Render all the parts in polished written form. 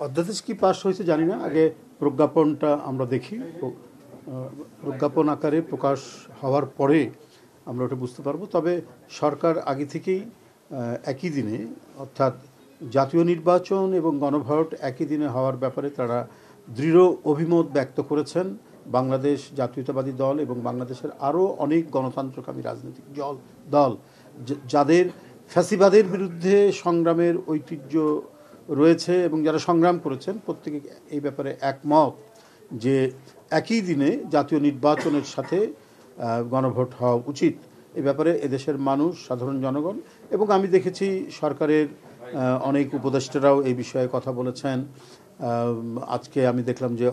অধ্যাদেশ কি পাস হয়েছে জানি না, আগে প্রজ্ঞাপনটা আমরা দেখি। প্রজ্ঞাপন আকারে প্রকাশ হওয়ার পরে আমরা ওটা বুঝতে পারবো। তবে সরকার আগে থেকেই একই দিনে, অর্থাৎ জাতীয় নির্বাচন এবং গণভোট একই দিনে হওয়ার ব্যাপারে তারা দৃঢ় অভিমত ব্যক্ত করেছেন। বাংলাদেশ জাতীয়তাবাদী দল এবং বাংলাদেশের আরও অনেক গণতন্ত্রকামী রাজনৈতিক দল যাদের ফ্যাসিবাদের বিরুদ্ধে সংগ্রামের ঐতিহ্য রয়েছে এবং যারা সংগ্রাম করেছেন, প্রত্যেকে এই ব্যাপারে একমত যে একই দিনে জাতীয় নির্বাচনের সাথে গণভোট হওয়া উচিত। এ ব্যাপারে এদেশের মানুষ, সাধারণ জনগণ এবং আমি দেখেছি সরকারের অনেক উপদেষ্টারাও এই বিষয়ে কথা বলেছেন। আজকে আমি দেখলাম যে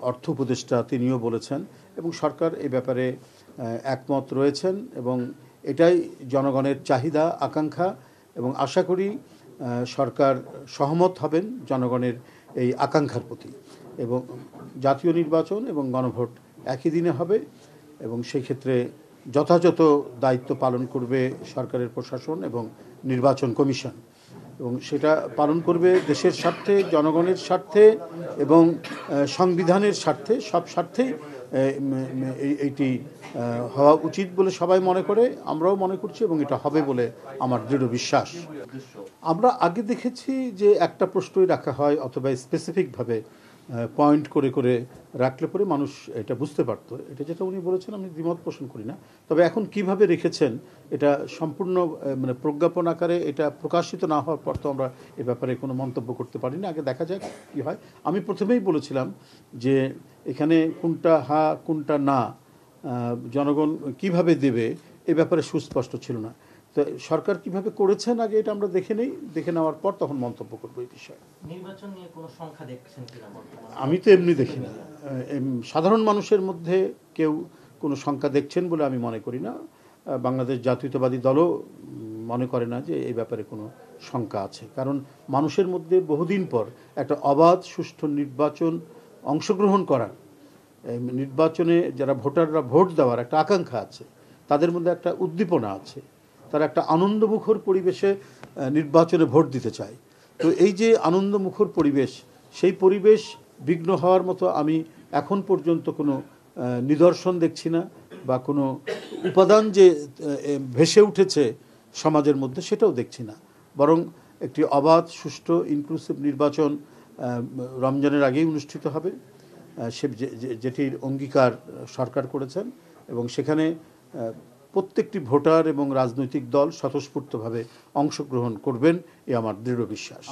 অর্থ উপদেষ্টা তিনিও বলেছেন এবং সরকার এই ব্যাপারে একমত রয়েছেন এবং এটাই জনগণের চাহিদা, আকাঙ্ক্ষা এবং আশা করি সরকার সহমত হবেন জনগণের এই আকাঙ্ক্ষার প্রতি এবং জাতীয় নির্বাচন এবং গণভোট একই দিনে হবে এবং সেই ক্ষেত্রে যথাযথ দায়িত্ব পালন করবে সরকারের প্রশাসন এবং নির্বাচন কমিশন এবং সেটা পালন করবে দেশের স্বার্থে, জনগণের স্বার্থে এবং সংবিধানের স্বার্থে, সব স্বার্থেই এইটি হওয়া উচিত বলে সবাই মনে করে, আমরাও মনে করছি এবং এটা হবে বলে আমার দৃঢ় বিশ্বাস। আমরা আগে দেখেছি যে একটা প্রশ্নই রাখা হয় অথবা স্পেসিফিকভাবে পয়েন্ট করে করে রাখলে পরে মানুষ এটা বুঝতে পারতো। এটা যেটা উনি বলেছেন আমি দ্বিমত পোষণ করি না, তবে এখন কিভাবে রেখেছেন এটা সম্পূর্ণ মানে প্রজ্ঞাপন আকারে এটা প্রকাশিত না হওয়ার পর তো আমরা এ ব্যাপারে কোনো মন্তব্য করতে পারি না। আগে দেখা যাক কী হয়। আমি প্রথমেই বলেছিলাম যে এখানে কোনটা হা কোনটা না জনগণ কিভাবে দেবে এ ব্যাপারে সুস্পষ্ট ছিল না। তো সরকার কিভাবে করেছেন আগে এটা আমরা দেখে নেই, দেখে নেওয়ার পর তখন মন্তব্য করবো এই বিষয়ে। নির্বাচন নিয়ে কোনো সংখ্যা দেখছেন কিনা? আমি তো এমনি দেখি না, সাধারণ মানুষের মধ্যে কেউ কোনো সংখ্যা দেখছেন বলে আমি মনে করি না। বাংলাদেশ জাতীয়তাবাদী দলও মনে করে না যে এই ব্যাপারে কোনো সংখ্যা আছে, কারণ মানুষের মধ্যে বহুদিন পর একটা অবাধ সুষ্ঠু নির্বাচন অংশগ্রহণ করার, নির্বাচনে যারা ভোটাররা ভোট দেওয়ার একটা আকাঙ্ক্ষা আছে, তাদের মধ্যে একটা উদ্দীপনা আছে, তারা একটা আনন্দমুখর পরিবেশে নির্বাচনে ভোট দিতে চায়। তো এই যে আনন্দমুখর পরিবেশ, সেই পরিবেশ বিঘ্ন হওয়ার মতো আমি এখন পর্যন্ত কোনো নিদর্শন দেখছি না বা কোনো উপাদান যে ভেসে উঠেছে সমাজের মধ্যে সেটাও দেখছি না। বরং একটি অবাধ সুষ্ঠু ইনক্লুসিভ নির্বাচন রমজানের আগেই অনুষ্ঠিত হবে, সে যেটির অঙ্গীকার সরকার করেছেন এবং সেখানে প্রত্যেকটি ভোটার এবং রাজনৈতিক দল স্বতঃস্ফূর্তভাবে অংশগ্রহণ করবেন, এ আমার দৃঢ় বিশ্বাস।